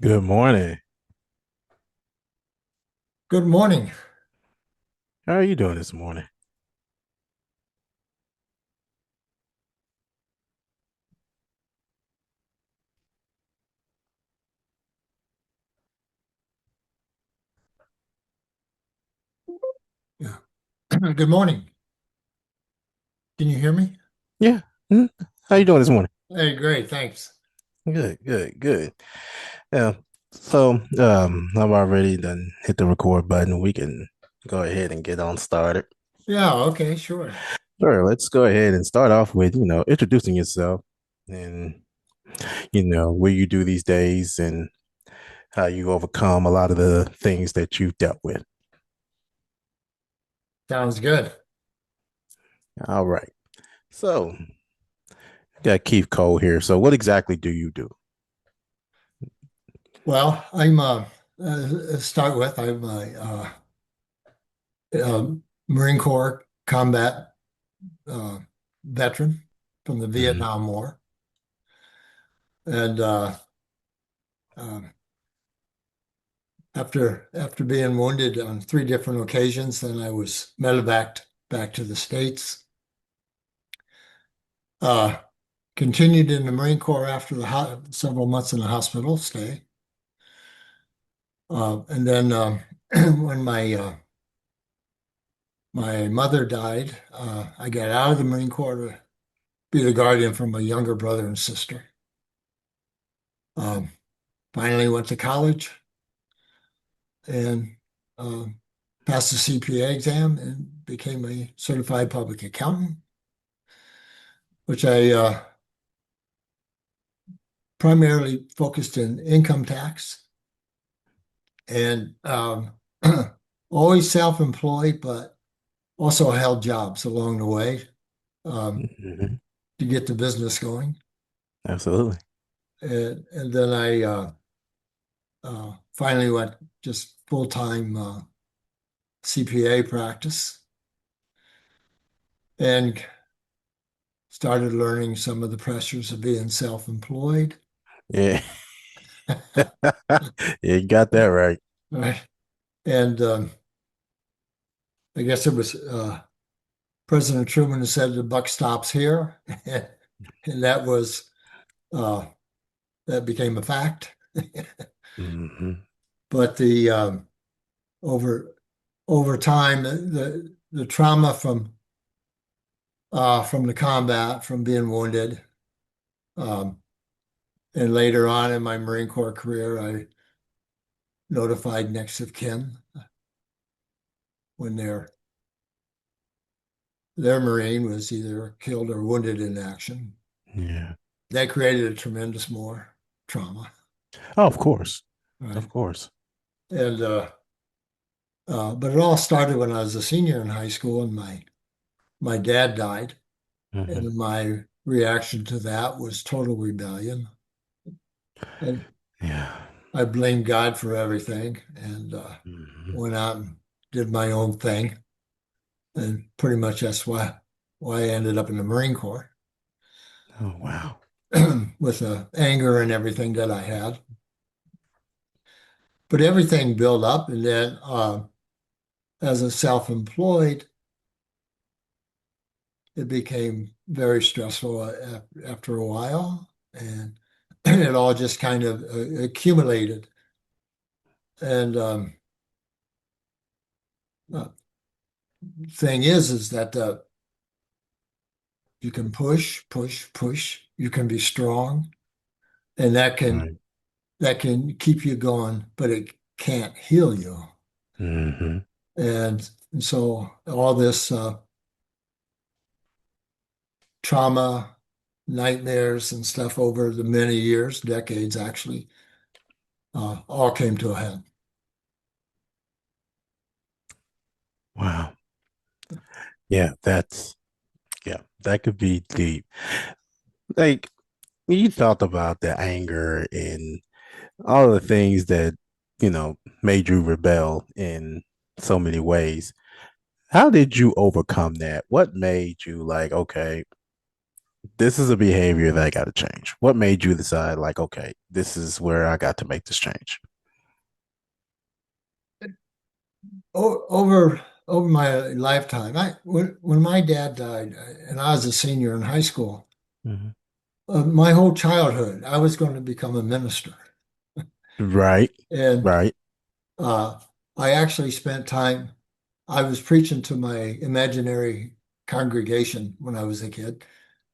Good morning. Good morning. How are you doing this morning? Yeah. Good morning. Can you hear me? Yeah. Mhm. How you doing this morning? Hey, great. Thanks. Good, good, good. Yeah. I've already done hit the record button. We can go ahead and get on started. Yeah, okay, sure. Sure, let's go ahead and start off with, introducing yourself and, what you do these days and how you overcome a lot of the things that you've dealt with. Sounds good. All right. So, got Keith Cole here. So, what exactly do you do? Well, start with, I'm a Marine Corps combat uh, veteran from the Mhm. Vietnam War. And um, after being wounded on three different occasions, then I was medevaced back to the States. Uh, Continued in the Marine Corps after the several months in the hospital stay. And then when my mother died, I got out of the Marine Corps to be the guardian for my younger brother and sister. Um, Finally went to college and uh, passed the CPA exam and became a certified public accountant, which I primarily focused in income tax and always self-employed, but also held jobs along the way Mhm. to get the business going. Absolutely. And then I finally went just full-time CPA practice and started learning some of the pressures of being self-employed. Yeah. You got that right. Right. And I guess it was President Truman who said the buck stops here. And uh, that became a fact. Hmm. But the over over time, the trauma from the combat, from being wounded, um, and later on in my Marine Corps career, I notified next of kin when their Marine was either killed or wounded in action. Yeah. That created a tremendous more trauma, Oh, of course. right? Of course. And but it all started when I was a senior in high school, and my dad died, Hmm. and my reaction to that was total rebellion. And Yeah. I blamed God for everything, and Hmm. went out and did my own thing. And pretty much that's why I ended up in the Marine Corps Oh, wow. with the anger and everything that I had. But everything built up, and then as a self-employed, it became very stressful after a while, and it all just kind of accumulated. And uh, thing is that you can push, push, push. You can be strong, and Right. that can keep you going, but it can't heal you. Hmm. And so all this trauma, nightmares, and stuff over the many years, decades actually, all came to a head. Wow. Yeah, that could be deep. Like you talked about the anger and all the things that, made you rebel in so many ways. How did you overcome that? What made you like, okay, this is a behavior that I got to change? What made you decide, like, okay, this is where I got to make this change? Over my lifetime, when my dad died, and I was a senior in high school, Mhm. my whole childhood, I was going to become a minister, Right, and right, uh, I actually spent time. I was preaching to my imaginary congregation when I was a kid,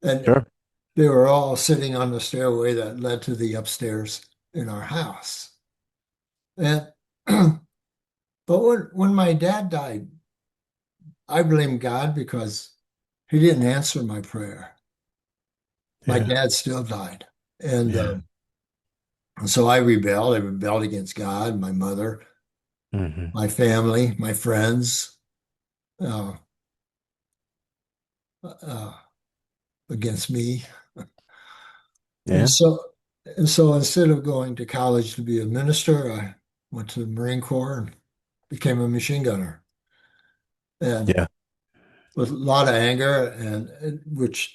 and sure, they were all sitting on the stairway that led to the upstairs in our house. And but when my dad died, I blame God because he didn't answer my prayer. My yeah, dad still died. And yeah, so I rebelled. I rebelled against God, my mother, hmm, my family, my friends, uh, uh, against me. And yeah, so, and so instead of going to college to be a minister, I went to the Marine Corps and became a machine gunner. And yeah, with a lot of anger, and which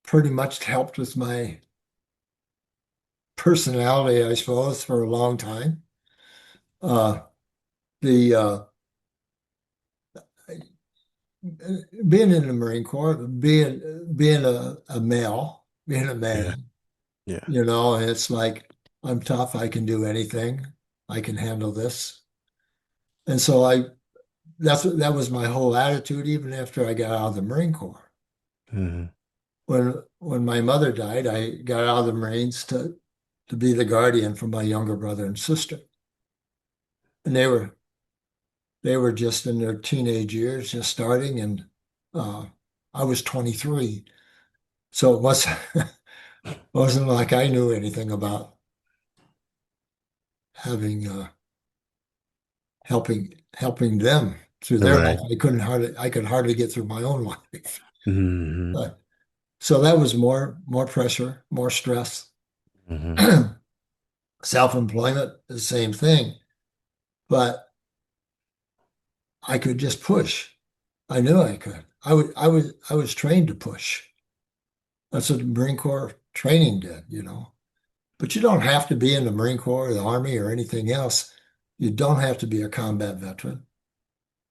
pretty much helped with my personality, I suppose, for a long time. Uh, the being in the Marine Corps, being a male, being a yeah, man, yeah, and it's like I'm tough, I can do anything, I can handle this. And so that was my whole attitude even after I got out of the Marine Corps. hmm, When my mother died, I got out of the Marines to be the guardian for my younger brother and sister. And they were just in their teenage years, just starting, and uh, I was 23. So it wasn't like I knew anything about having helping them through their life. right, I could hardly get through my own life. hmm, Uh, so that was more pressure, more stress. hmm, Self-employment, the same thing. But I could just push. I knew I could. I was trained to push. That's what the Marine Corps training did. But you don't have to be in the Marine Corps or the Army or anything else. You don't have to be a combat veteran.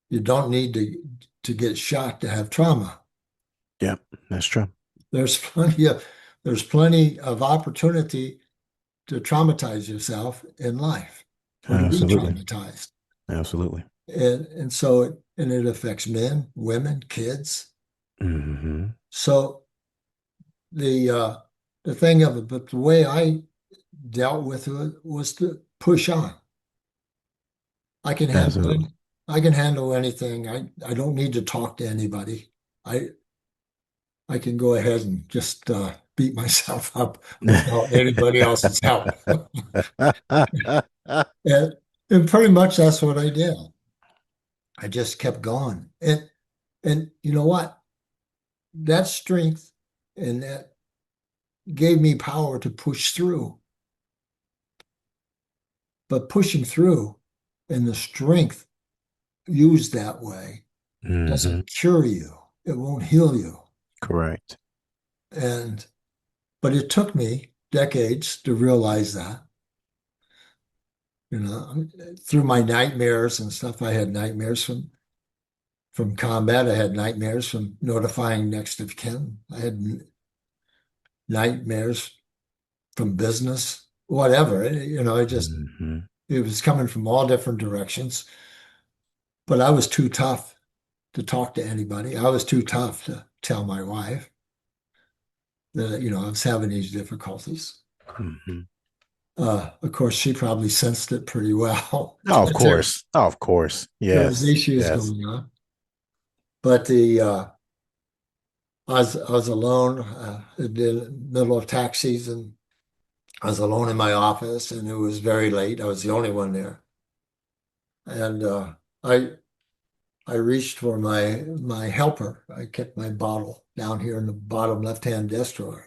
You don't need to get shot to have trauma. yeah, that's true. There's plenty of there's plenty of opportunity to traumatize yourself in life or to be Absolutely, traumatized. absolutely. And it affects men, women, kids. Hmm. So the uh the thing of it, but the way I dealt with it was to push on. I can handle it. Absolutely. I can handle anything. I don't need to talk to anybody. I I can go ahead and just beat myself up without anybody else's help. And, and pretty much that's what I did. I just kept going. And you know what? That strength and that gave me power to push through. But pushing through and the strength used that way Hmm. doesn't cure you. It won't heal you. Correct. And but it took me decades to realize that. Through my nightmares and stuff, I had nightmares from combat. I had nightmares from notifying next of kin. I had nightmares from business, whatever. Hmm. It was coming from all different directions. But I was too tough to talk to anybody. I was too tough to tell my wife that, I was having these difficulties. Hmm. Of course, she probably sensed it pretty well Oh, of that course. Oh, of course. there was Yes. issues Yes. going on. But I was alone in the middle of tax season. I was alone in my office, and it was very late. I was the only one there, and I reached for my helper. I kept my bottle down here in the bottom left-hand desk drawer,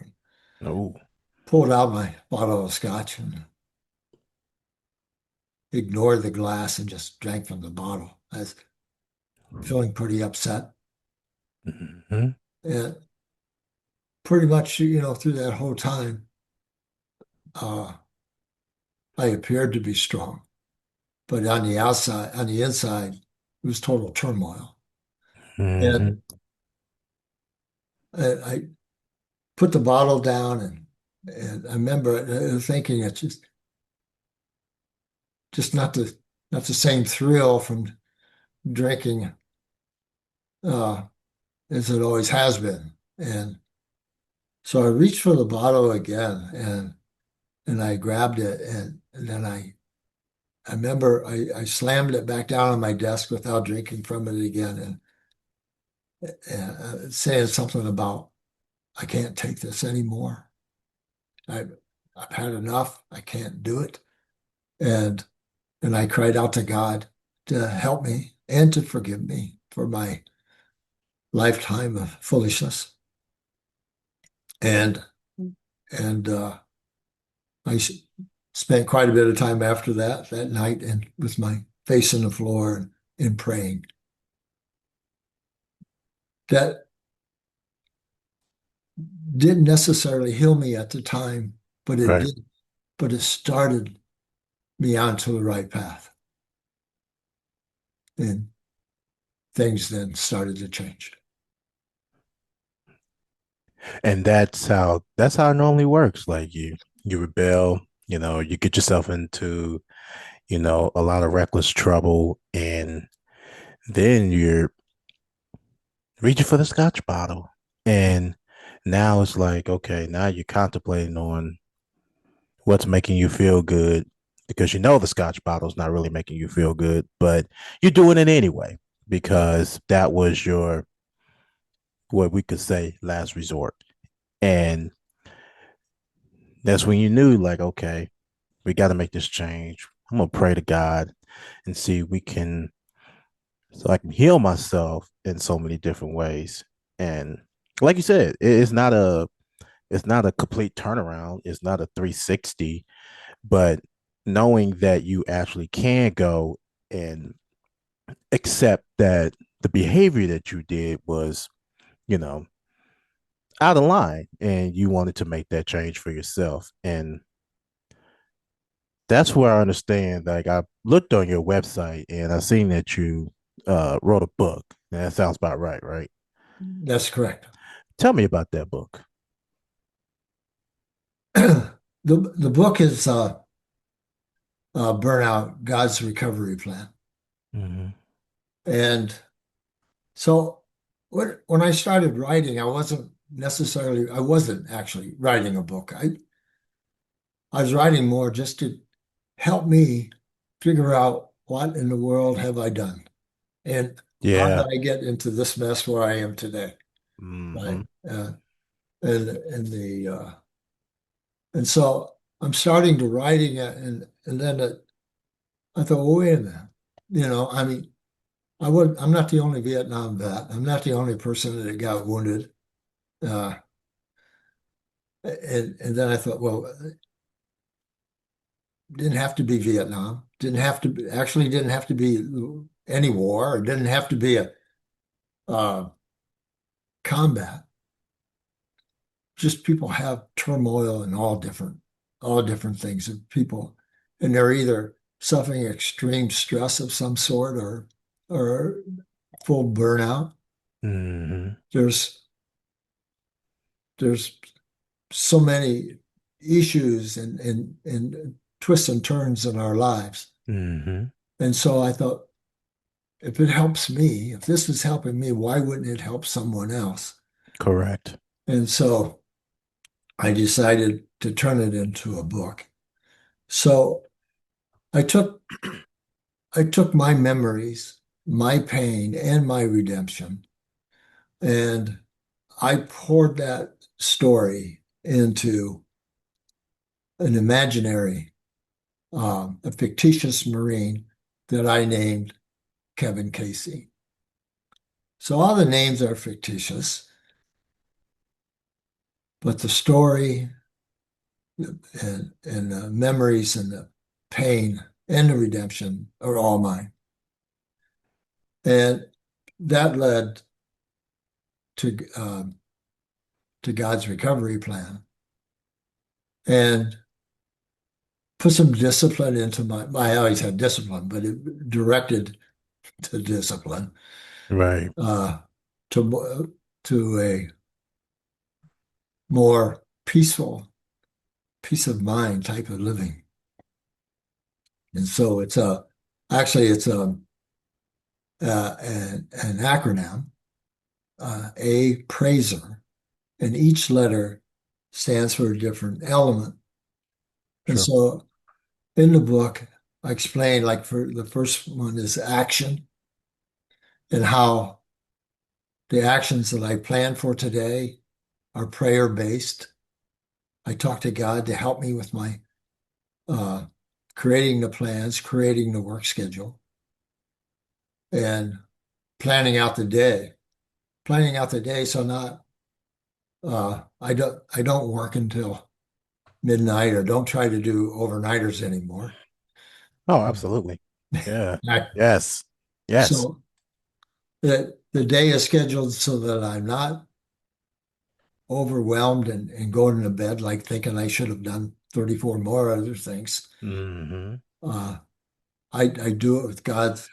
and Oh. pulled out my bottle of scotch and ignored the glass and just drank from the bottle. I was feeling pretty upset. Hmm. And pretty much, through that whole time, uh, I appeared to be strong, but on the outside, on the inside, it was total turmoil. Hmm. And, and I put the bottle down, and I remember thinking it's just not the same thrill from drinking uh, as it always has been. And so I reached for the bottle again, and I grabbed it, and then I remember I slammed it back down on my desk without drinking from it again, and saying something about I can't take this anymore. I I've had enough. I can't do it. And and I cried out to God to help me and to forgive me for my lifetime of foolishness. And and I spent quite a bit of time after that night and with my face on the floor and praying. That didn't necessarily heal me at the time, but it Right. did, but it started me onto the right path. And things then started to change. And that's how it normally works. Like you rebel, you get yourself into, a lot of reckless trouble, and then you're reaching for the scotch bottle. And now it's like, okay, now you're contemplating on what's making you feel good because the scotch bottle's not really making you feel good, but you're doing it anyway because that was your, what we could say, last resort. And that's when you knew, like, okay, we got to make this change. I'm going to pray to God and see if we can, so I can heal myself in so many different ways. And like you said, it's not a complete turnaround. It's not a 360, but knowing that you actually can go and accept that the behavior that you did was, you know, out of line and you wanted to make that change for yourself. And that's where I understand. Like, I looked on your website and I seen that you wrote a book. And that sounds about right, right? That's correct. Tell me about that book. The book is Burnout, God's Recovery Plan. Mm-hmm. And so when I started writing, I wasn't actually writing a book. I was writing more just to help me figure out what in the world have I done and how Yeah. did I get into this mess where I am today, Mm-hmm. right? And so I'm starting to writing it, and then I thought, well, wait a minute, I mean, I'm not the only Vietnam vet. I'm not the only person that got wounded. Uh, and then I thought, well, didn't have to be Vietnam. Didn't have to be any war. It didn't have to be a uh, combat. Just people have turmoil and all different things of people, and they're either suffering extreme stress of some sort or full burnout. Mm-hmm. There's there's so many issues and twists and turns in our lives. Mm-hmm. And so I thought, if it helps me, if this is helping me, why wouldn't it help someone else? Correct. And so I decided to turn it into a book. So I took I took my memories, my pain, and my redemption, and I poured that story into an imaginary, a fictitious Marine that I named Kevin Casey. So all the names are fictitious, but the story and the memories and the pain and the redemption are all mine. And that led to God's recovery plan and put some discipline into I always had discipline, but it directed to discipline, Right. uh, to a more peaceful, peace of mind type of living. And so it's an acronym, a praiser, and each letter stands for a different element. And Sure. so in the book, I explain like for the first one is action and how the actions that I plan for today are prayer based. I talk to God to help me with my uh, creating the plans, creating the work schedule, and planning out the day. Planning out the day so not I don't work until midnight or don't try to do overnighters anymore. Oh, absolutely. Yeah. I- Yes. Yes. so the day is scheduled so that I'm not overwhelmed and going to bed like thinking I should have done 34 more other things. Hmm. Uh, I do it with God's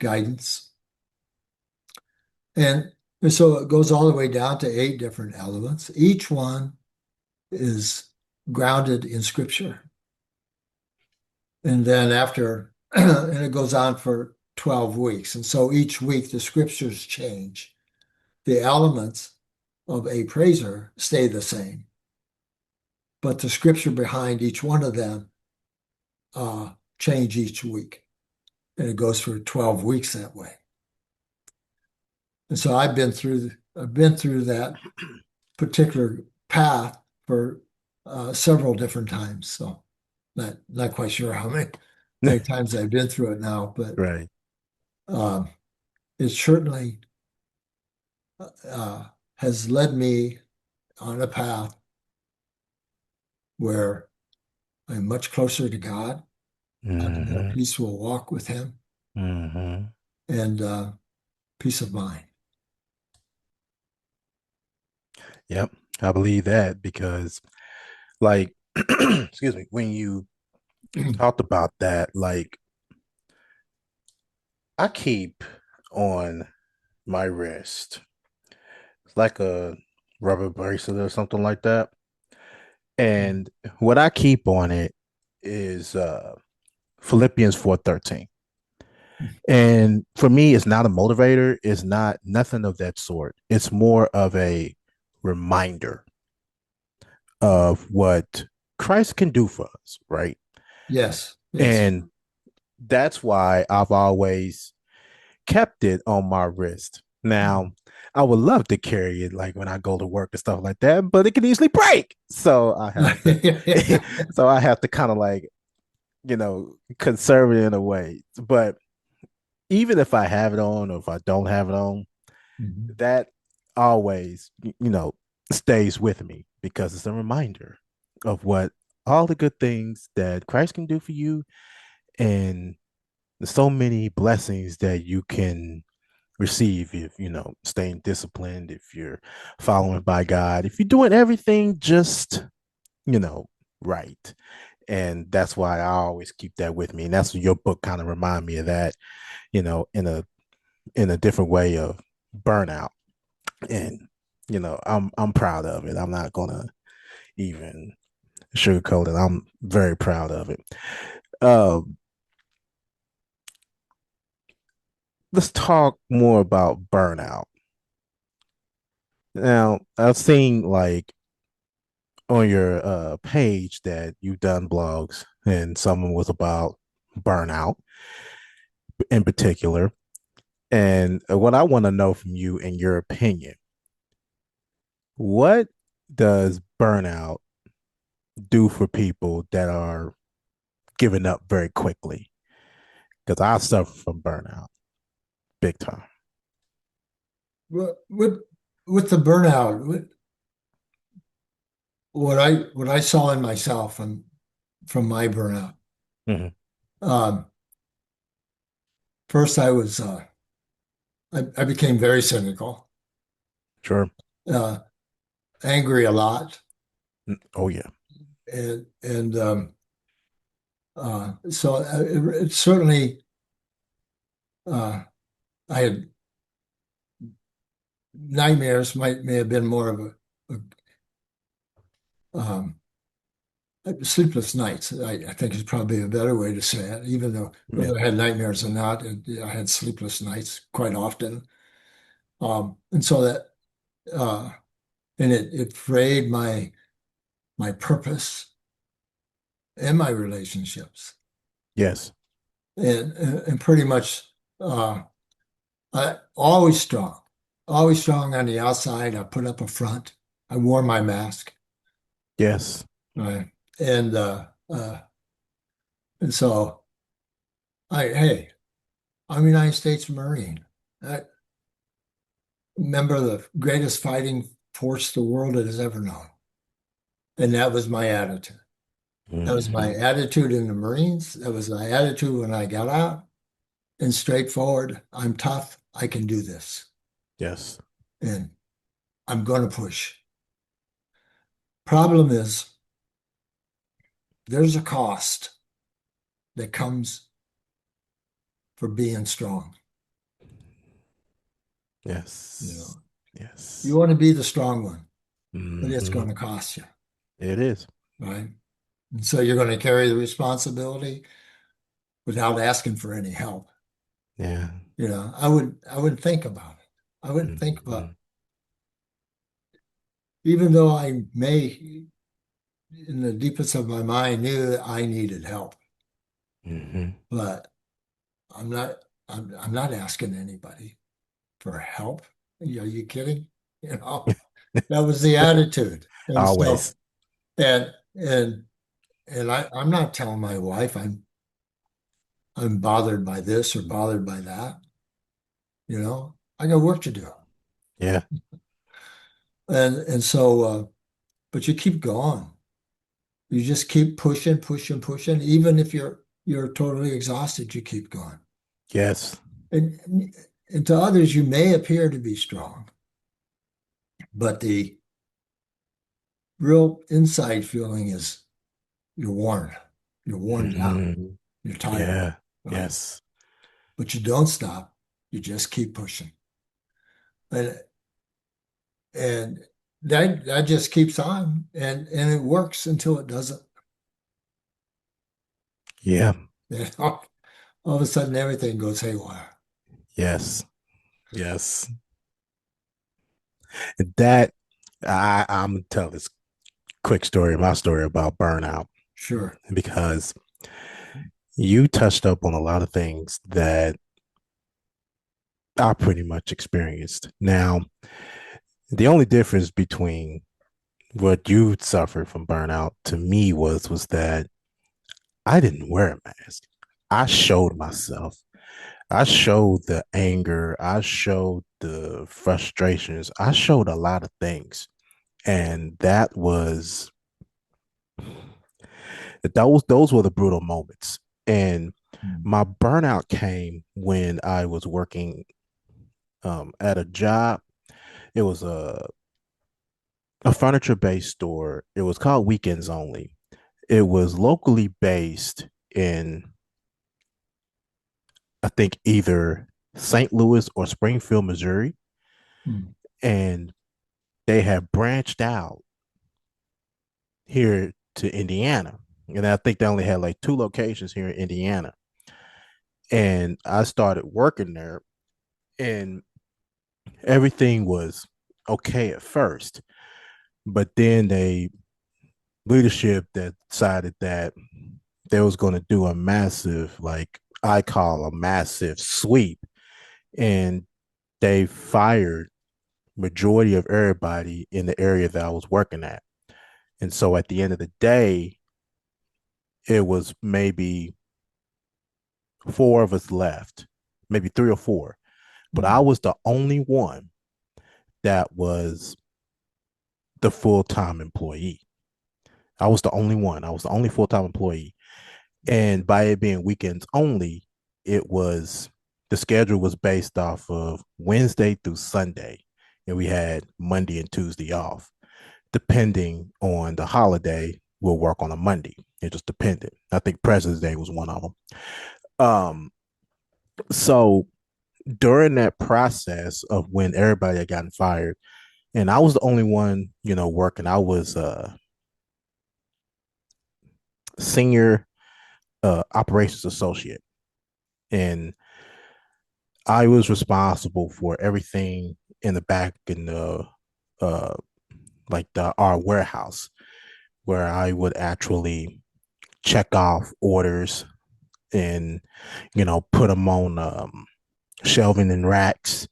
guidance. And so it goes all the way down to 8 different elements. Each one is grounded in Scripture. And then after, and it goes on for 12 weeks. And so each week the Scriptures change. The elements of a praiser stay the same, but the Scripture behind each one of them change each week. And it goes for 12 weeks that way. And so I've been through that particular path for several different times. So not quite sure how many times I've been through it now, but Right. um, it certainly has led me on a path where I'm much closer to God. I have a more Hmm. peaceful walk with Him Hmm. and peace of mind. Yep. I believe that because, like, excuse me, when you talked about that, like, I keep on my wrist, it's like a rubber bracelet or something like that. And what I keep on it is Philippians 4:13. And for me, it's not a motivator, it's not nothing of that sort. It's more of a reminder of what Christ can do for us, right? Yes, yes. And that's why I've always kept it on my wrist. Now, I would love to carry it like when I go to work and stuff like that, but it can easily break. So I have to so I have to kind of like, conserve it in a way. But even if I have it on or if I don't have it on, Mhm. that always, stays with me because it's a reminder of what all the good things that Christ can do for you and so many blessings that you can receive if staying disciplined, if you're following by God, if you're doing everything just you know right. And that's why I always keep that with me, and that's what your book kind of remind me of that, in a different way of burnout. And I'm proud of it. I'm not gonna even sugarcoat it. I'm very proud of it. um let's talk more about burnout. Now, I've seen like on your page that you've done blogs, and some was about burnout in particular. And what I want to know from you, in your opinion, what does burnout do for people that are giving up very quickly? Because I suffer from burnout big time. With, with with the burnout, what I saw in myself and from my burnout. Mm-hmm. Um, First, I became very cynical. Sure. uh, angry a lot, Oh yeah. and it certainly uh, I had nightmares may have been more of a sleepless nights. I think is probably a better way to say it. Even though Yeah. whether I had nightmares or not, I had sleepless nights quite often, and so that uh, and it frayed my purpose and my relationships, Yes. and pretty much uh, I always strong on the outside. I put up a front. I wore my mask, Yes. right? And and so hey, I'm a United States Marine. I remember the greatest fighting force the world has ever known. And that was my attitude. That was my Hmm. attitude in the Marines. That was my attitude when I got out. And straightforward, I'm tough. I can do this. Yes. And I'm going to push. Problem is, there's a cost that comes for being strong. You Yes. know, you Yes. want to be the strong one, but it's Hmm. going to cost you, It is. right? And so you're going to carry the responsibility without asking for any help. Yeah. I would think about it. I wouldn't think about, Hmm. even though I may, in the deepest of my mind, knew that I needed help, Hmm. but I'm not, I'm not asking anybody for help. Are you kidding? You know, that was the attitude. And so, Always. and, and, I'm not telling my wife I'm bothered by this or bothered by that. I got work to do. Yeah. And so, but you keep going. You just keep pushing, pushing, pushing. Even if you're totally exhausted, you keep going. Yes. And to others, you may appear to be strong, but the real inside feeling is you're worn. You're worn down. Hmm. You're tired, Yeah. right? Yes. But you don't stop. You just keep pushing. And and that just keeps on and it works until it doesn't. Yeah. And all of a sudden everything goes haywire. Yes. Yes. That I'm gonna tell this quick story, my story about burnout, Sure. because you touched up on a lot of things that I pretty much experienced. Now, the only difference between what you suffered from burnout to me was that I didn't wear a mask. I showed myself. I showed the anger. I showed the frustrations. I showed a lot of things. And those were the brutal moments. And Mm. my burnout came when I was working at a job. It was a furniture based store. It was called Weekends Only. It was locally based in, I think, either St. Louis or Springfield, Missouri. Mm. And they have branched out here to Indiana. And I think they only had like two locations here in Indiana. And I started working there, and everything was okay at first. But then they leadership that decided that they was going to do a massive, like I call a massive sweep, and they fired majority of everybody in the area that I was working at. And so at the end of the day, it was maybe four of us left, maybe three or four. But I Mm. was the only one that was the full time employee. I was the only one. I was the only full time employee. And by it being weekends only, it was the schedule was based off of Wednesday through Sunday. and we had Monday and Tuesday off. Depending on the holiday, we'll work on a Monday. It just depended. I think President's Day was one of them. So during that process of when everybody had gotten fired, and I was the only one, working. I was a senior operations associate, and I was responsible for everything in the back in the uh like the our warehouse, where I would actually check off orders and put them on shelving and racks.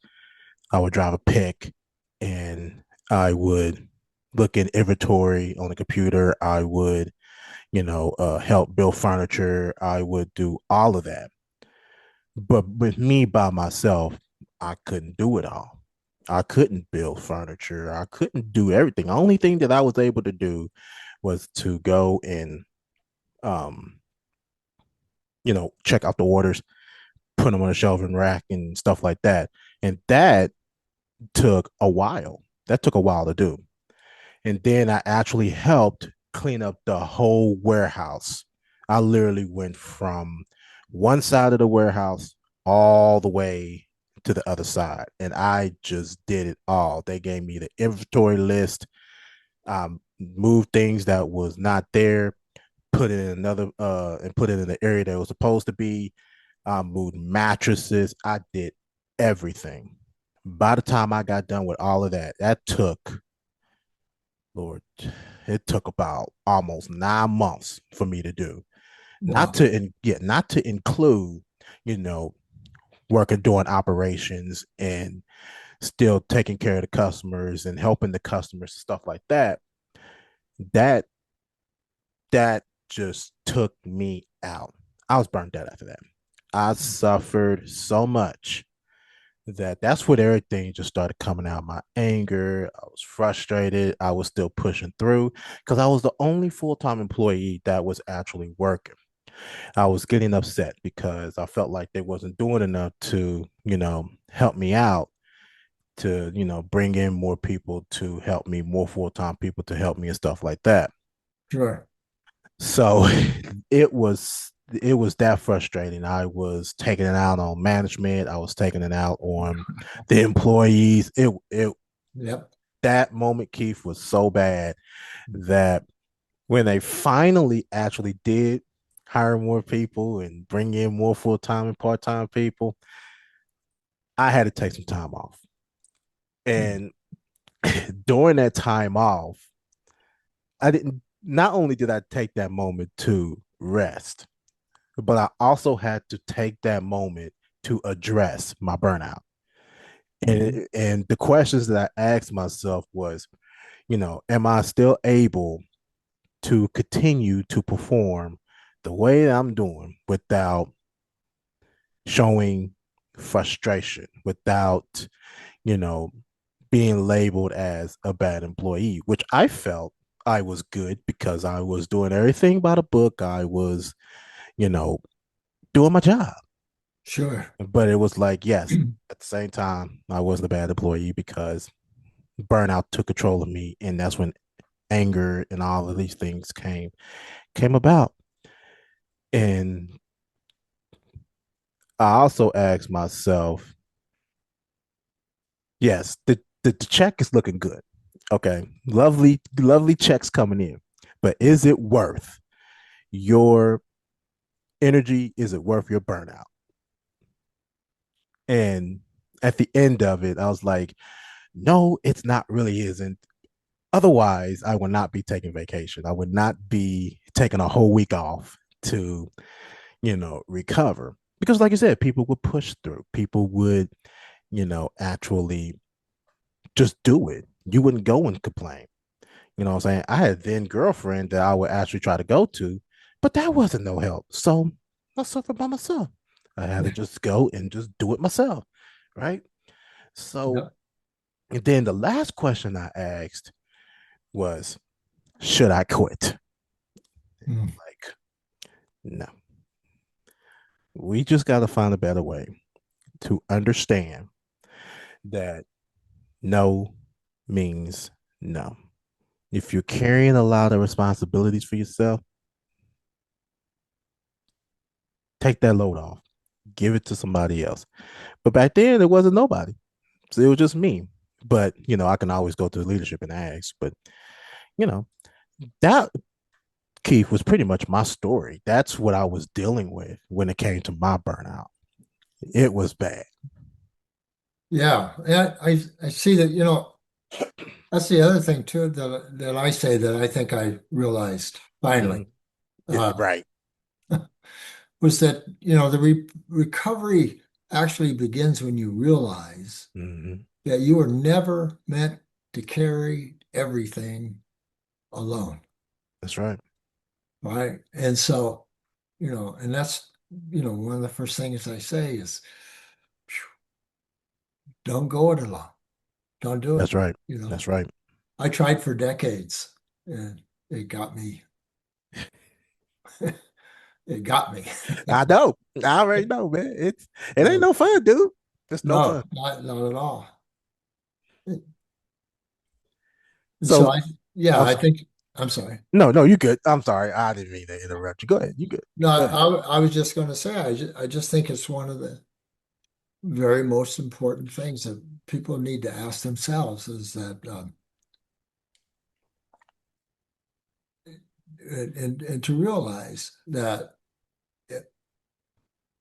I would drive a pick, and I would look at inventory on the computer. I would help build furniture. I would do all of that. But with me by myself, I couldn't do it all. I couldn't build furniture. I couldn't do everything. The only thing that I was able to do was to go and um, check out the orders, put them on a shelving rack and stuff like that. And that took a while. That took a while to do. And then I actually helped clean up the whole warehouse. I literally went from one side of the warehouse all the way to the other side, and I just did it all. They gave me the inventory list, moved things that was not there, put it in another and put it in the area that it was supposed to be. Moved mattresses. I did everything. By the time I got done with all of that, that took, Lord, it took about almost 9 months for me to do. Wow. Not to include, you know, working doing operations and still taking care of the customers and helping the customers, stuff like that. That that just took me out. I was burnt out after that. I suffered so much that's what everything just started coming out. My anger, I was frustrated. I was still pushing through because I was the only full-time employee that was actually working. I was getting upset because I felt like they wasn't doing enough to, help me out, to, bring in more people to help me, more full-time people to help me and stuff like that. Sure. So it was that frustrating. I was taking it out on management. I was taking it out on the employees. It Yep. That moment, Keith, was so bad that when they finally actually did hire more people and bring in more full time and part time people, I had to take some time off. And during that time off, I didn't. Not only did I take that moment to rest, but I also had to take that moment to address my burnout. Mm-hmm. And the questions that I asked myself was, am I still able to continue to perform the way that I'm doing without showing frustration, without, you know, being labeled as a bad employee, which I felt I was good because I was doing everything by the book. I was, you know, doing my job. Sure. But it was like, yes, at the same time, I wasn't a bad employee because burnout took control of me. And that's when anger and all of these things came about. And I also asked myself, yes, the check is looking good. Okay. Lovely, lovely checks coming in. But is it worth your energy? Is it worth your burnout? And at the end of it, I was like, no, it's not really isn't. Otherwise, I would not be taking vacation. I would not be taking a whole week off to, recover. Because, like I said, people would push through. People would, actually just do it. You wouldn't go and complain. You know what I'm saying? I had a then girlfriend that I would actually try to go to, but that wasn't no help. So I suffered by myself. I had to just go and just do it myself. Right. So, Yep. and then the last question I asked was, should I quit? Mm. Like, no, we just got to find a better way to understand that No means no. If you're carrying a lot of responsibilities for yourself, take that load off, give it to somebody else. But back then, it wasn't nobody. So it was just me. But, I can always go to leadership and ask. But, you know, that, Keith, was pretty much my story. That's what I was dealing with when it came to my burnout. It was bad. Yeah, and I see that, that's the other thing too that I say that I think I realized finally Mhm. Yeah, uh, right. was that, the recovery actually begins when you realize Hmm. that you were never meant to carry everything alone, That's right. right? And so, and that's, one of the first things I say is, "Phew, don't go it alone. Don't do it." That's right. You know, That's right. I tried for decades and it got me, it got me. I know. I already know, man. It ain't Uh, no fun, dude. It's no no, fun. not at all. And so So, yeah, I'm I sorry. think, I'm sorry. No, no, you good. I'm sorry. I didn't mean to interrupt you. Go ahead. You good. No, Go ahead. I was just going to say, I just think it's one of the very most important things that people need to ask themselves is that, and to realize that, eh,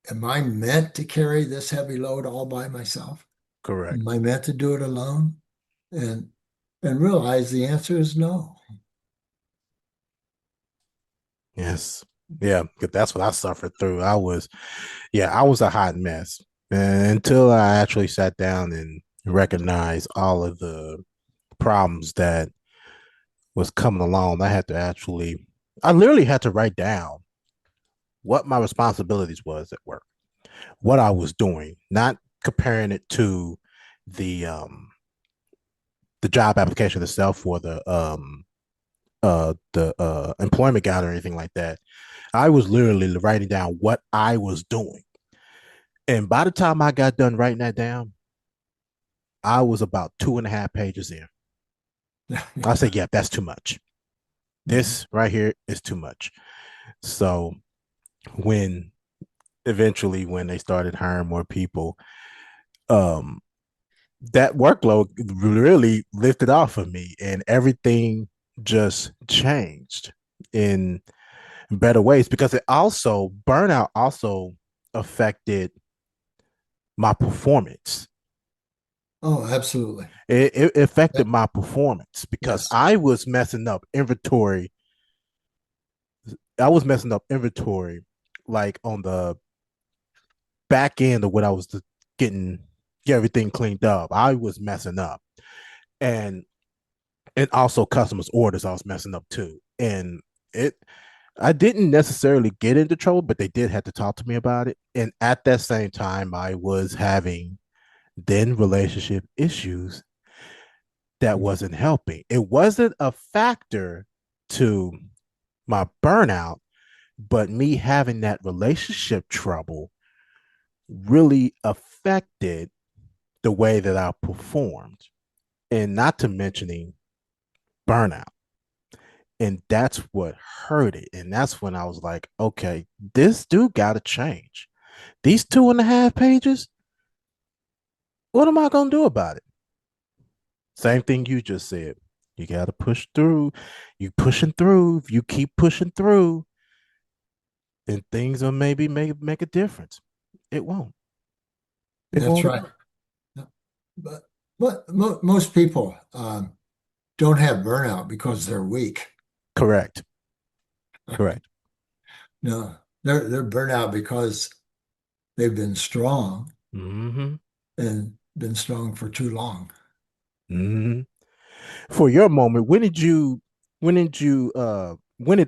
am I meant to carry this heavy load all by myself? Correct. Am I meant to do it alone? And and realize the answer is no. Yes. Yeah, because that's what I suffered through. I was a hot mess. And until I actually sat down and recognized all of the problems that was coming along, I literally had to write down what my responsibilities was at work, what I was doing, not comparing it to the um the job application itself or the employment guide or anything like that. I was literally writing down what I was doing. And by the time I got done writing that down, I was about 2.5 pages in. I said, yeah, that's too much. Mhm. This right here is too much. So when eventually when they started hiring more people, um, that workload really lifted off of me and everything just changed in better ways because it also burnout also affected my performance. Oh, absolutely. It Yeah, affected my performance because yes. I was messing up inventory like on the back end of what I was getting get everything cleaned up. I was messing up. And also customers orders I was messing up too. And it I didn't necessarily get into trouble, but they did have to talk to me about it. And at that same time, I was having then relationship issues that Mhm. wasn't helping. It wasn't a factor to my burnout, but me having that relationship trouble really affected the way that I performed. And not to mentioning burnout. And that's what hurt it. And that's when I was like, okay, this dude got to change. These 2.5 pages, what am I going to do about it? Same thing you just said. You got to push through. You pushing through. If you keep pushing through, then things will maybe make a difference. It won't. It That's won't at right. all. Yeah. But most people don't have burnout because they're weak. Correct. Correct. No, they're burnout because they've been strong Mm-hmm. and been strong for too long. Mm-hmm. For your moment, when did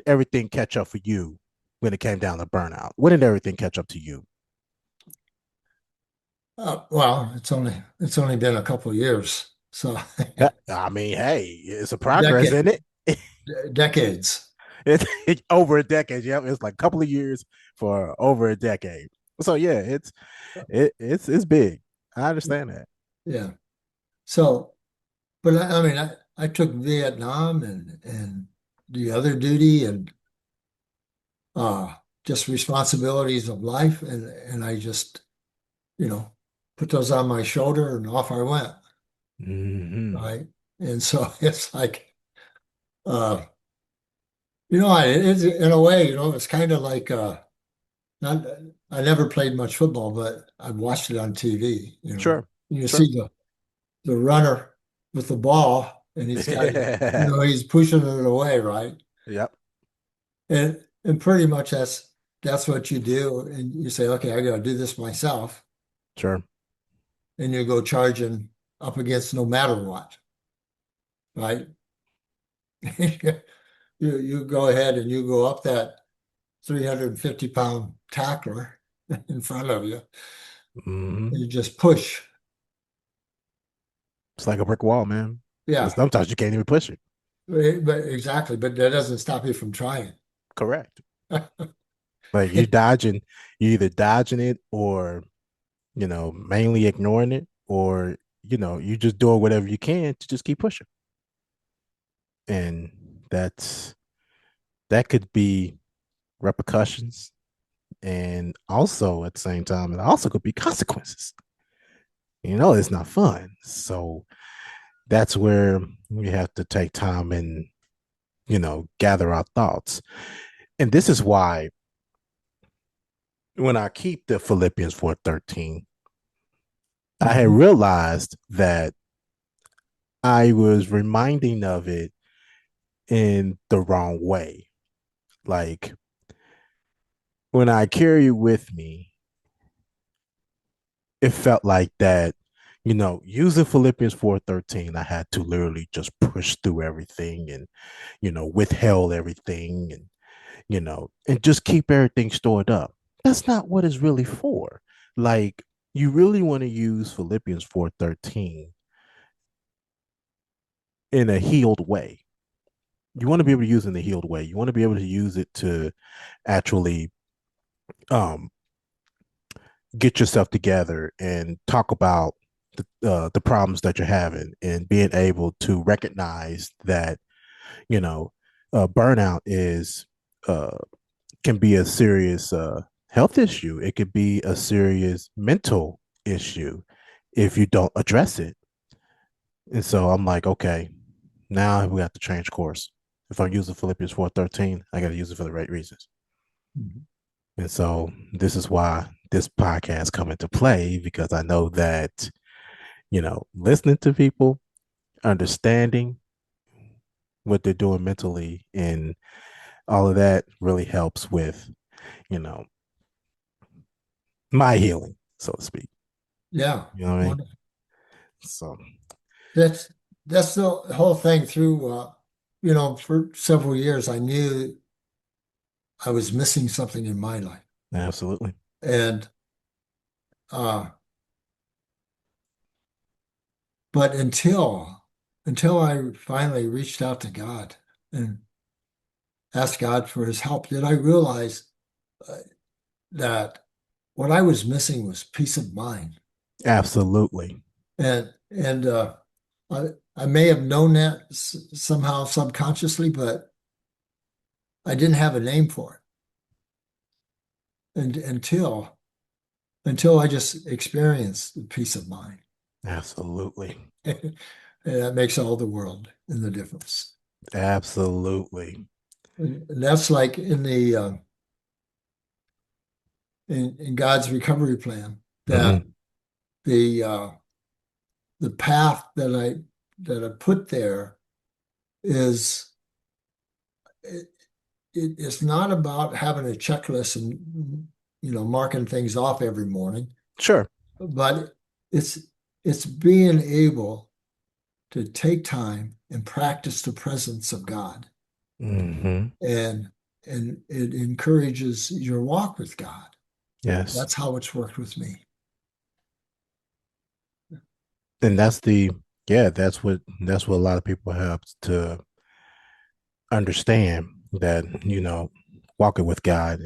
everything catch up for you when it came down to burnout? When did everything catch up to you? Well, it's only been a couple of years, so I mean, hey, it's a progress decade in it. decades. It's over a decade. Yep, it's like a couple of years for over a decade. So yeah, it's big. I understand that. Yeah. So. but I mean, I took Vietnam and the other duty and uh, just responsibilities of life, and I just, you know, put those on my shoulder and off I went, Hmm. right? And so it's like, uh, it's in a way, it's kind of like not. I never played much football, but I've watched it on TV. Sure, You sure. see the runner with the ball, and he's pushing it away, right? Yep, And pretty much that's what you do, and you say, okay, I got to do this myself, sure. and you go charging up against no matter what, right? You go ahead and you go up that 350-pound tackler in front of you. Hmm. You just push. It's like a brick wall, man. And Yeah, sometimes you can't even push it. but exactly. But that doesn't stop you from trying. Correct. Like you either dodging it or, mainly ignoring it, or, you just doing whatever you can to just keep pushing. And that's that could be repercussions. And also at the same time, it also could be consequences. It's not fun. So that's where we have to take time and, gather our thoughts. And this is why when I keep the Philippians 4:13, I had Mhm. realized that I was reminding of it in the wrong way. Like when I carry it with me, it felt like that, using Philippians 4:13, I had to literally just push through everything and, withheld everything and, and just keep everything stored up. That's not what it's really for. Like you really want to use Philippians 4:13 in a healed way. You want to be able to use it in a healed way. You want to be able to use it to actually um get yourself together and talk about the problems that you're having and being able to recognize that you know burnout is uh, can be a serious health issue. It could be a serious mental issue if you don't address it. And so I'm like, okay, now we have to change course. If I'm using Philippians 4:13, I got to use it for the right reasons. Mhm. And so this is why this podcast come into play, because I know that, listening to people, understanding what they're doing mentally and all of that really helps with, you know, my healing, so to speak. Yeah, You know what I mean? wonderful. So That's that's the whole thing through. For several years, I knew I was missing something in my life, absolutely. and uh, but until I finally reached out to God and asked God for His help, did I realize uh, that what I was missing was peace of mind, Absolutely. and I I may have known that somehow subconsciously, but I didn't have a name for it until I just experienced the peace of mind. Absolutely. And that makes all the world in the difference. Absolutely. And that's like in God's recovery plan, that Hmm. the uh, the path that I put there is it, it's not about having a checklist and marking things off every morning, Sure. but it's it's being able to take time and practice the presence of God, Hmm. and it encourages your walk with God. Yes. That's how it's worked with me. And yeah, that's what a lot of people have to understand, that, walking with God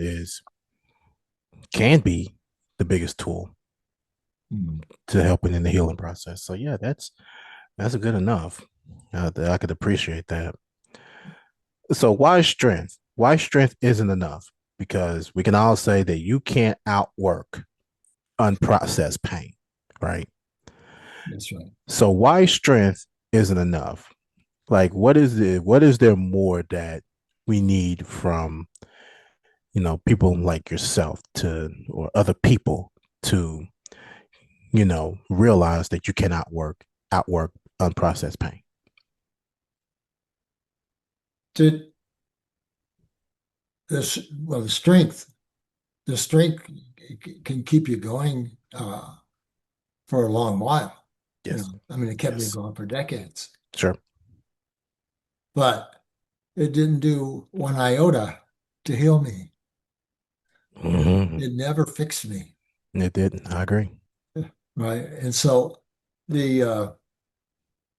can be the biggest tool Mhm. to helping in the healing process. So yeah, That's good enough. I could appreciate that. So why strength? Why strength isn't enough? Because we can all say that you can't outwork unprocessed pain, right? That's right. So why strength isn't enough? Like what is there more that we need from, people like yourself to or other people to, realize that you cannot outwork unprocessed pain. To this, well, the strength can keep you going for a long while. Yes. I mean, it kept me Yes. going for decades, Sure. but it didn't do one iota to heal me. Hmm. It never fixed me, It did. I agree. right? And so the uh,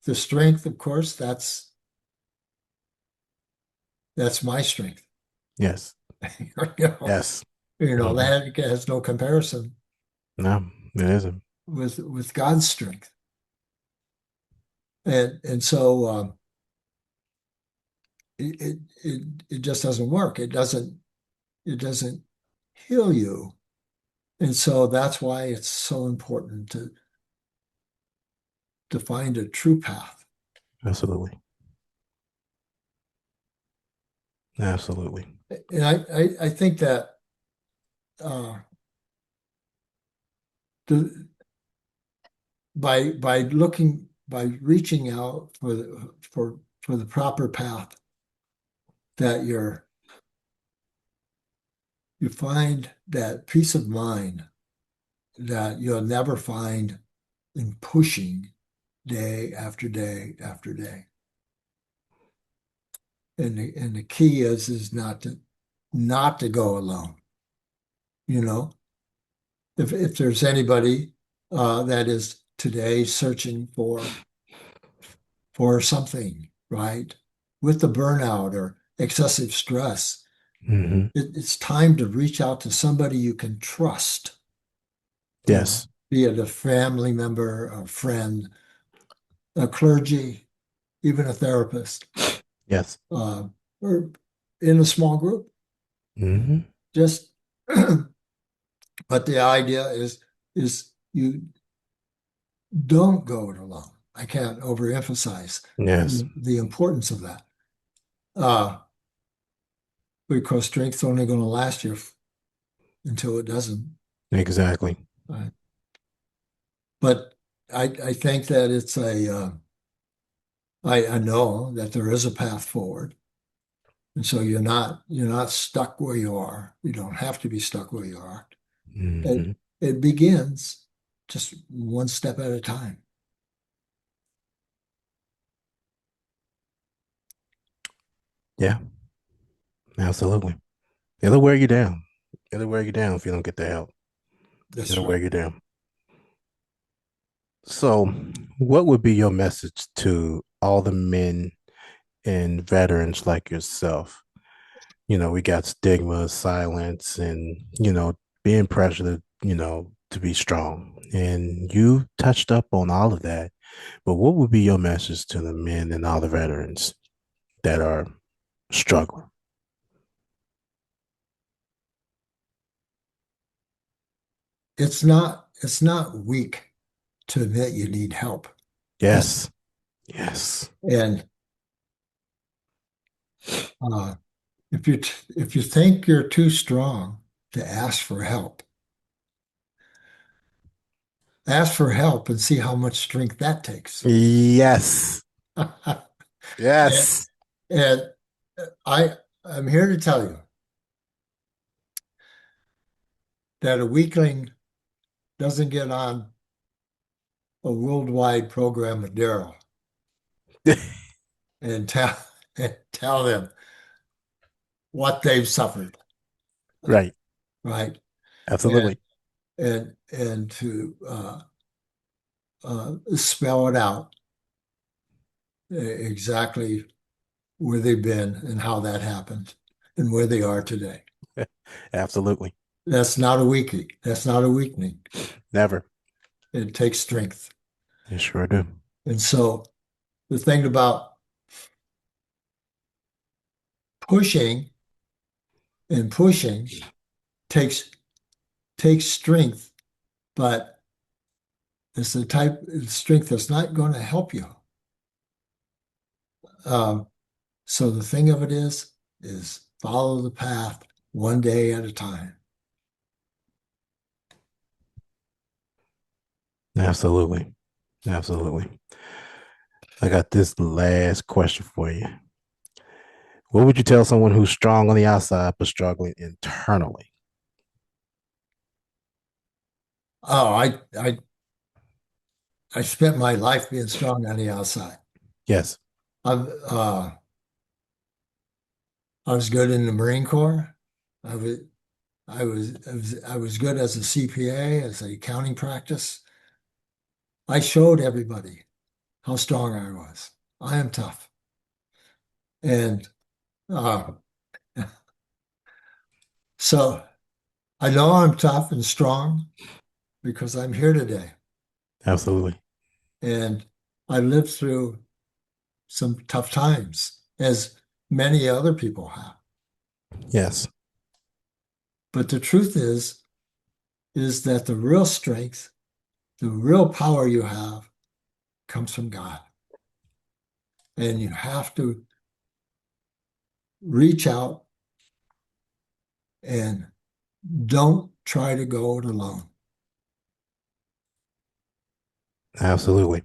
the strength, of course, that's my strength. Yes. You know, Yes. Hmm. that has no comparison No, it isn't. with God's strength. And so it just doesn't work. It doesn't heal you. And so that's why it's so important to find a true path. Absolutely. Absolutely. And I think that uh, the, by reaching out for the proper path, that you find that peace of mind that you'll never find in pushing day after day after day. And the key is not to go alone. You know, if there's anybody that is today searching for something, right, with the burnout or excessive stress, Hmm. it's time to reach out to somebody you can trust, Yes. be it a family member, a friend, a clergy, even a therapist, Yes. uh, or in a small group. Hmm. Just, but the idea is you don't go it alone. I can't overemphasize Yes. the importance of that. Uh, because strength's only going to last you until it doesn't. Exactly. Right? But I think that I know that there is a path forward. And so you're not stuck where you are. You don't have to be stuck where you are. It Hmm. it begins just one step at a time. Yeah. Absolutely. It'll wear you down. It'll wear you down if you don't get the help. That's It'll wear right. you down. So, what would be your message to all the men and veterans like yourself? We got stigma, silence, and, being pressured, to be strong. And you touched up on all of that. But what would be your message to the men and all the veterans that are struggling? It's not weak to admit you need help. That's Yes. Yes. and uh, if you think you're too strong to ask for help and see how much strength that takes. Yes. And, Yes. and I'm here to tell you that a weakling doesn't get on a worldwide program with Darrell and tell them what they've suffered, Right. right? And Absolutely. and to spell it out exactly where they've been and how that happened and where they are today. Absolutely. That's not a weakie. That's not a weakening. Never. It takes strength. You sure do. And so the thing about pushing and pushing takes takes strength, but it's the type of strength that's not going to help you. Um, so the thing of it is follow the path one day at a time. Absolutely. Absolutely. I got this last question for you. What would you tell someone who's strong on the outside but struggling internally? Oh, I spent my life being strong on the outside. Yes. I've I was good in the Marine Corps. I was I was good as a CPA, as a accounting practice. I showed everybody how strong I was. I am tough. And uh, so I know I'm tough and strong because I'm here today. Absolutely. And I lived through some tough times, as many other people have. Yes. But the truth is that the real strength, the real power you have comes from God. And you have to reach out and don't try to go it alone. Absolutely.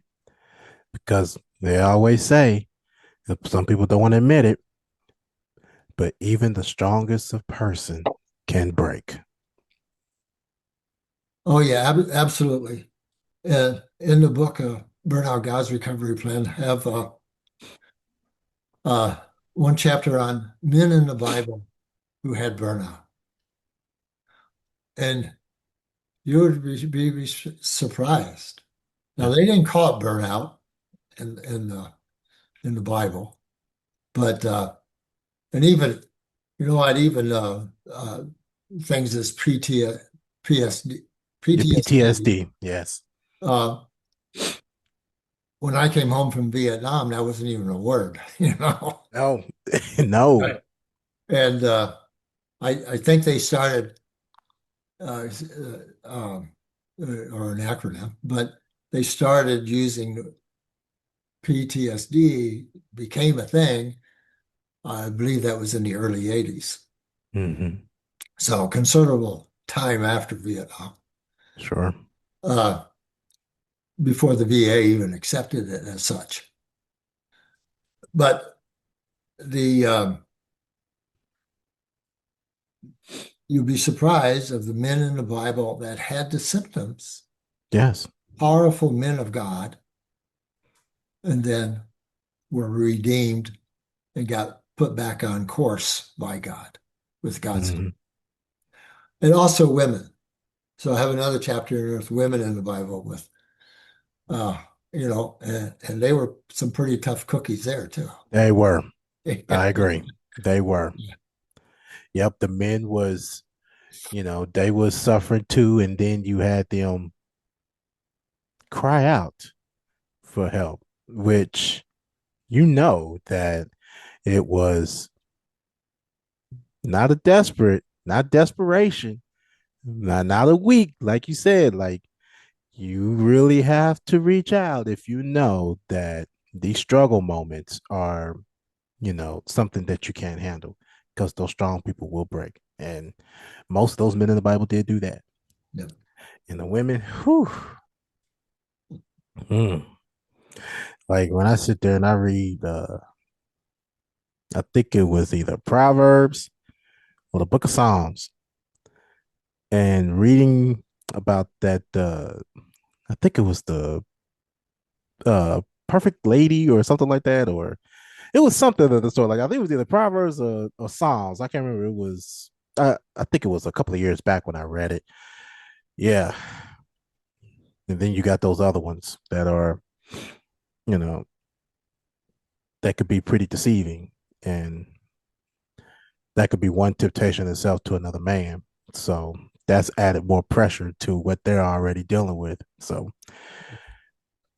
Because they always say, some people don't want to admit it, but even the strongest of person can break. Oh yeah, absolutely. And in the book, Burnout God's Recovery Plan, have uh, one chapter on men in the Bible who had burnout. And you would be surprised. Now, Yeah. they didn't call it burnout in the Bible, but and even you know what, even things as PSD, Your PTSD. PTSD. Yes. Uh, when I came home from Vietnam, that wasn't even a word, you know. Oh, no. Right. And I think they started or an acronym, but they started using PTSD, became a thing. I believe that was in the early 80s. Mm-hmm. So considerable time after Vietnam, Sure. uh, before the VA even accepted it as such. But the you'd be surprised of the men in the Bible that had the symptoms, Yes. powerful men of God, and then were redeemed and got put back on course by God with God's help. Mm-hmm. And also women. So I have another chapter with women in the Bible with uh, and they were some pretty tough cookies there too. They were. I agree. They were. Yep. The men was, they was suffering too. And then you had them cry out for help, which that it was not a desperate, not desperation, not a weak, like you said, like you really have to reach out if you know that these struggle moments are, something that you can't handle because those strong people will break. And most of those men in the Bible did do that. Yep. And the women, whew, mm, like when I sit there and I read, I think it was either Proverbs or the Book of Psalms, and reading about that, I think it was the Perfect Lady or something like that, or it was something of the sort. Like I think it was either Proverbs or Psalms. I can't remember. It was. I think it was a couple of years back when I read it. Yeah, and then you got those other ones that are, you know, that could be pretty deceiving, and that could be one temptation itself to another man. So that's added more pressure to what they're already dealing with. So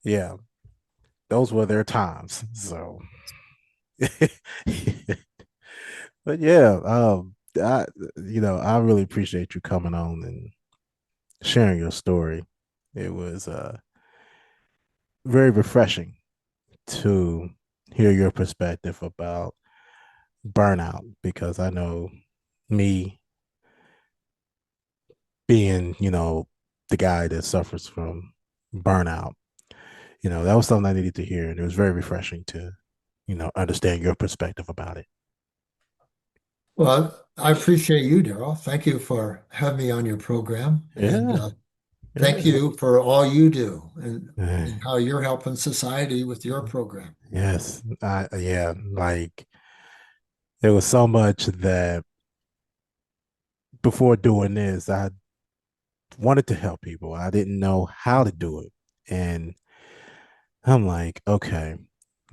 yeah, those were their times. So, but yeah, I I really appreciate you coming on and sharing your story. It was very refreshing to hear your perspective about burnout because I know me being, the guy that suffers from burnout, that was something I needed to hear. And it was very refreshing to, understand your perspective about it. Well, I appreciate you, Darrell. Thank you for having me on your program, and Yeah. thank Yeah. you for all you do Uh, and how you're helping society with your program. yes. Yeah. Like there was so much that before doing this, I wanted to help people. I didn't know how to do it. And I'm like, okay,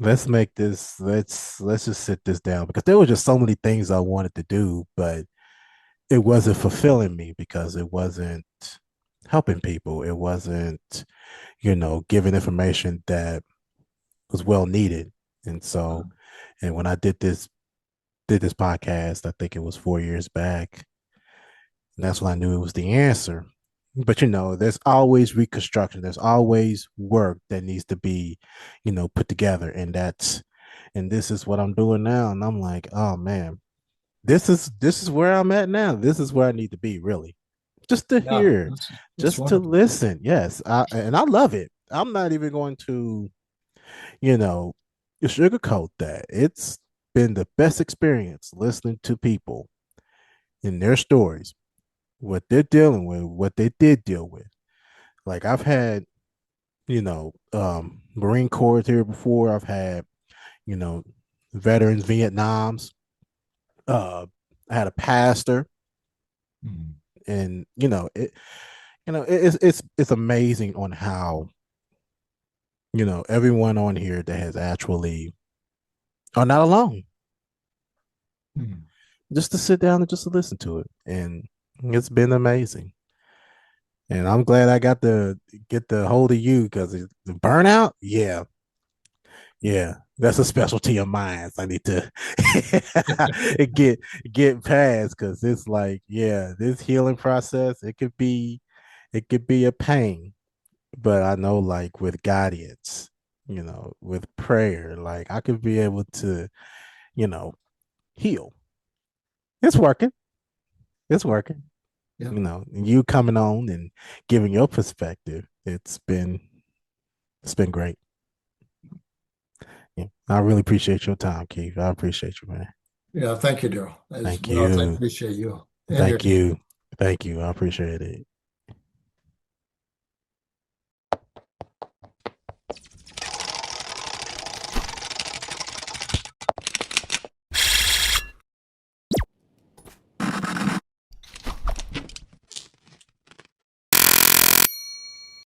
let's make this, let's just sit this down because there were just so many things I wanted to do, but it wasn't fulfilling me because it wasn't helping people. It wasn't, giving information that was well needed. And so, and when I did this podcast, I think it was 4 years back, and that's when I knew it was the answer. But there's always reconstruction. There's always work that needs to be, put together. And this is what I'm doing now. And I'm like, oh man, this is where I'm at now. This is where I need to be, really. Just to Yeah, hear, that's just to wonderful. listen. Yes. And I love it. I'm not even going to, you know, sugarcoat that. It's been the best experience listening to people in their stories, what they're dealing with, what they did deal with. Like I've had, Marine Corps here before. I've had, you know, veterans, Vietnams. I had a pastor, Mhm. and it's amazing on how everyone on here that has actually are not alone. Mhm. Just to sit down and just to listen to it, and it's been amazing. And I'm glad I got to get the hold of you because the burnout, yeah, yeah, that's a specialty of mine. So I need to get get past because it's like, yeah, this healing process, it could be a pain, but I know like with guidance, with prayer, like I could be able to, you know, heal. It's working. It's working. Yeah, You coming on and giving your perspective. It's been great. Yeah. I really appreciate your time, Keith. I appreciate you, man. yeah. Thank you, Darrell. As Thank well as I you. appreciate you and your Thank team. you. Thank you. I appreciate it.